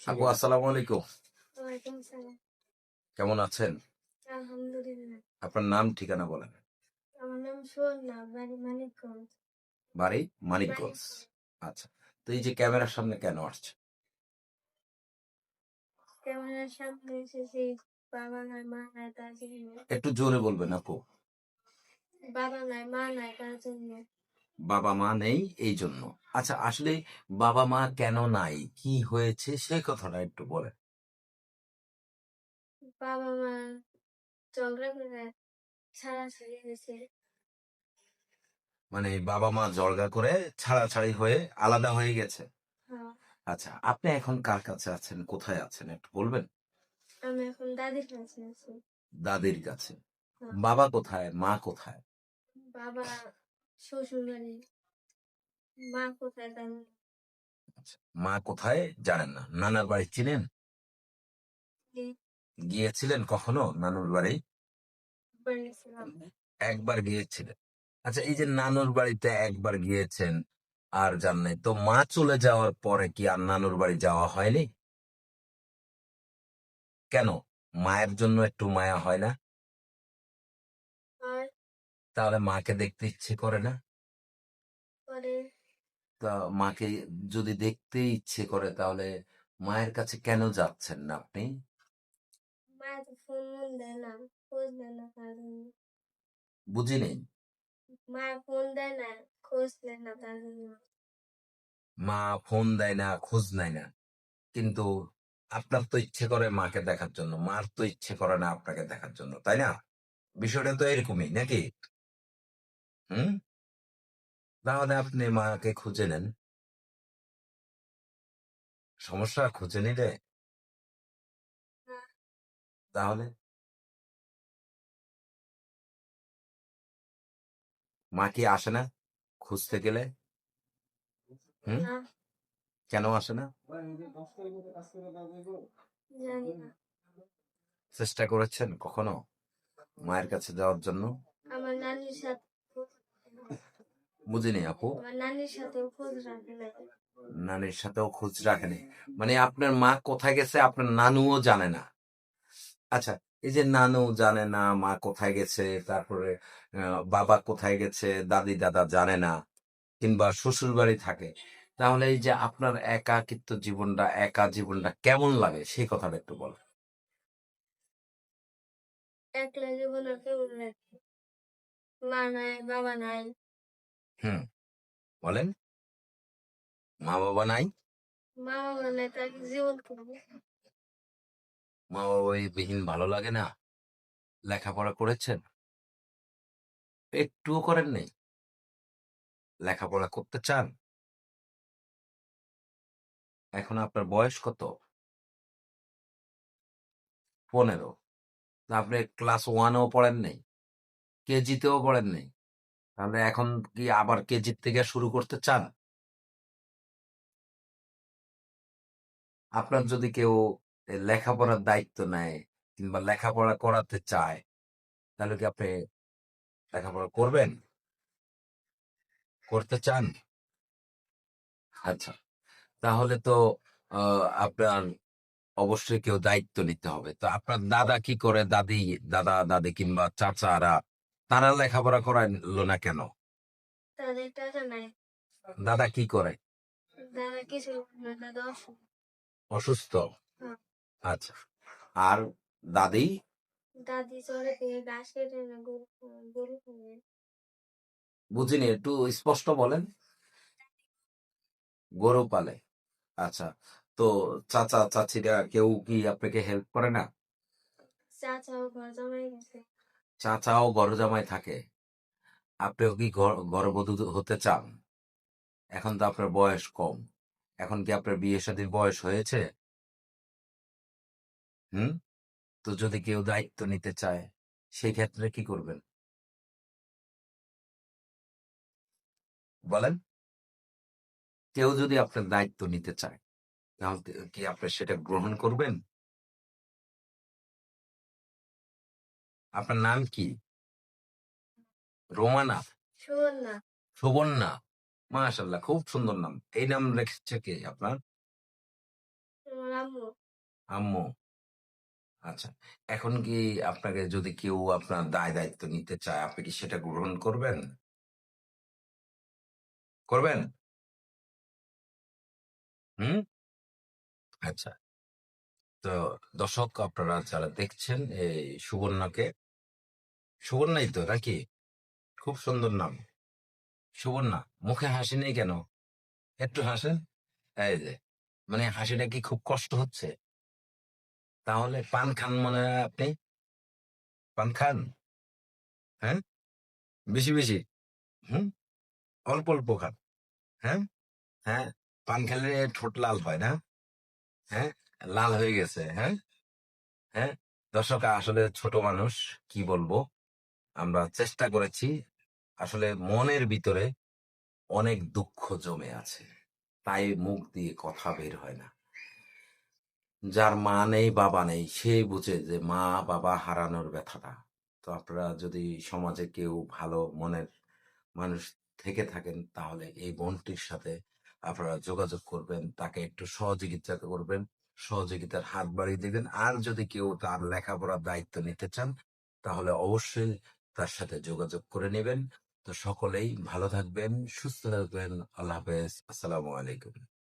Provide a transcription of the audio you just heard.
আপু আসসালামু আলাইকুম। ওয়ালাইকুম সালাম। কেমন আছেন? আলহামদুলিল্লাহ। আপনার নাম ঠিকানা বলেন। আমার নাম সুবর্ণা, বাড়ি মানিকগঞ্জ। বাড়ি মানিকগঞ্জ। মানিকগঞ্জ। আচ্ছা, তো এই যে ক্যামেরার সামনে কেন আসছে? ক্যামেরার সামনে এসেছি, বাবা নাই মা নাই তার জন্য। একটু জোরে বলবেন আপু। বাবা নাই মা নাই তার জন্য। বাবা মা নেই এই জন্য। আচ্ছা, আসলে বাবা মা কেন নাই, কি হয়েছে সেই কথাটা একটু বলেন। বাবা মা ঝগড়া করে ছাড়াছাড়ি হয়েছে। মানে বাবা মা ঝগড়া করে ছাড়াছাড়ি হয়ে আলাদা হয়ে গেছে। হ্যাঁ, আচ্ছা, আপনি এখন কার কাছে আছেন, কোথায় আছেন একটু বলবেন? আমি এখন দাদির কাছে আছি। দাদির কাছে। হ্যাঁ, বাবা কোথায়, মা কোথায়? বাবা শ্বশুর বাড়ি, মা কোথায় জানি না। আচ্ছা, মা কোথায় জানেন না, নানার বাড়ি চিনেন? এই গিয়েছিলেন কখনো নানুর বাড়ি? বাড়িছিলাম। একবার গিয়েছিলেন। আচ্ছা, এই যে নানুর বাড়িতে একবার গিয়েছেন আর যান নাই, তো মা চলে যাওয়ার পরে কি আর নানুর বাড়ি যাওয়া হয়নি? কেন? মায়ের জন্য একটু মায়া হয় না? আর তাহলে মাকে দেখতে ইচ্ছে করে না? পরে তা মাকে যদি দেখতে ইচ্ছে করে তাহলে মায়ের কাছে কেন যাচ্ছেন না আপনি? মা তো ফোন দেয় না, খোঁজ দেয় না তার জন্য। বুঝি নেই। মা ফোন দেয় না, খোঁজ নেয় না তার জন্য। মা ফোন দেয় না, খোঁজ নেয় না, কিন্তু আপনার তো ইচ্ছে করে মাকে দেখার জন্য, মার তো ইচ্ছে করে না আপনাকে দেখার জন্য, তাই না? বিষয়টা তো এরকমই নাকি? হুম। তাহলে আপনি মাকে খুঁজে নেন। সমস্যা খুঁজে নিলে না, তাহলে মা কি আসে না খুঁজতে গেলে? হুম। না, কেন আসে না? জানি না। চেষ্টা করেছেন কখনো মায়ের কাছে যাওয়ার জন্য? আমার নানির সাথে বুঝিনি আপু। আমার নানির সাথেও খোঁজ রাখে না। নানির সাথেও খোঁজ রাখেনি? মানে আপনার মা কোথায় গেছে আপনার নানুও জানে না? আচ্ছা, এই যে নানু জানে না মা কোথায় গেছে, তারপরে বাবা কোথায় গেছে, দাদি দাদা জানে না, কিংবা শ্বশুর বাড়ি থাকে, তাহলে এই যে আপনার একাকিত্ব জীবনটা, একা জীবনটা কেমন লাগে সেই কথাটা একটু বলেন। একলা জীবন আর কেমন লাগে? মা নাই বাবা নাই। হুম, বলেন। মা বাবা নাই? মা বাবা নাই তার জীবন কেমন? মা বাবা বিহীন ভালো লাগে না? লেখাপড়া করেছেন? একটুও করেন নাই? লেখাপড়া করতে চান? এখন আপনার বয়স কত? 15। তা আপনি ক্লাস ওয়ানেও পড়েন নাই, কেজিতেও পড়েন নাই, তাহলে এখন কি আবার কেজি থেকে শুরু করতে চান? আপনার যদি কেউ লেখাপড়ার দায়িত্ব নেয় কিংবা লেখাপড়া করাতে চায়, তাহলে কি আপনি লেখাপড়া করবেন? করতে চান? আচ্ছা, তাহলে তো আপনার অবশ্যই কেউ দায়িত্ব নিতে হবে। তো আপনার দাদা কি করে, দাদি, দাদা দাদি কিংবা চাচারা, তারা লেখাপড়া করাইলো না কেন? তাদের টাকা নাই। দাদা কি করে? দাদা কিছু করে না, দাদা অসুখ। অসুস্থ? হ্যাঁ, আচ্ছা, আর দাদি? দাদি চলে থেকে ঘাস কেটে না গরু গরু খাবে। বুঝিনি, একটু স্পষ্ট বলেন। গরু পালে। আচ্ছা, তো চাচা চাচিরা কেউ কি আপনাকে হেল্প করে না? চাচাও ঘর জমাই গেছে। চাচাও ঘর জামাই থাকে? আপনিও কি ঘরবধূ হতে চান? এখন তো আপনার বয়স কম, এখন কি আপনার বিয়ে শাদীর বয়স হয়েছে? হুম। তো যদি কেউ দায়িত্ব নিতে চায় সেই ক্ষেত্রে কি করবেন বলেন? কেউ যদি আপনার দায়িত্ব নিতে চায় তাহলে কি আপনি সেটা গ্রহণ করবেন? আপনার নাম কি? রোমানা? সুবর্ণা। সুবর্ণা? মাশাআল্লাহ, খুব সুন্দর নাম। এই নাম রেখেছে কে আপনার? আমার আম্মু। আম্মু। আচ্ছা। এখন কি আপনাকে যদি কেউ আপনার দায়-দায়িত্ব নিতে চায়, আপনি কি সেটা গ্রহণ করবেন? করবেন? হুম? আচ্ছা। তো দর্শক আপনারা যারা দেখছেন এই সুবর্ণাকে, সুবর্ণাই তো নাকি? খুব সুন্দর নাম। সুবর্ণা। মুখে হাসি নেই কেন? একটু হাসেন। এই যে। মানে হাসিটা কি খুব কষ্ট হচ্ছে? তাহলে পান খান মনে হয় আপনি? পান খান? হ্যাঁ? বেশি, বেশি? হুম? অল্প, অল্প খান। হ্যাঁ? হ্যাঁ? পান খেলে ঠোঁট লাল হয় না? হ্যাঁ? লাল হয়ে গেছে, হ্যাঁ? হ্যাঁ? দর্শক আসলে ছোট মানুষ, কি বলবো? আমরা চেষ্টা করেছি। আসলে মনের ভিতরে অনেক দুঃখ জমে আছে। তাই মুখ দিয়ে কথা বের হয় না। যার মা নেই, বাবা নেই, সেই বুঝে যে মা-বাবা হারানোর ব্যথাটা। তো আপনারা যদি সমাজে কেউ ভালো মনের মানুষ থেকে থাকেন, তাহলে এই বোনটির সাথে আপনারা যোগাযোগ করবেন। তাকে একটু সহযোগিতা করবেন। সহযোগিতার হাত বাড়িয়ে দিবেন। আর যদি কেউ তার লেখাপড়ার দায়িত্ব নিতে চান, তাহলে অবশ্যই তার সাথে যোগাযোগ করে নিবেন। তো সকলেই ভালো থাকবেন, সুস্থ থাকবেন। আল্লাহ হাফেজ। আসসালামু আলাইকুম।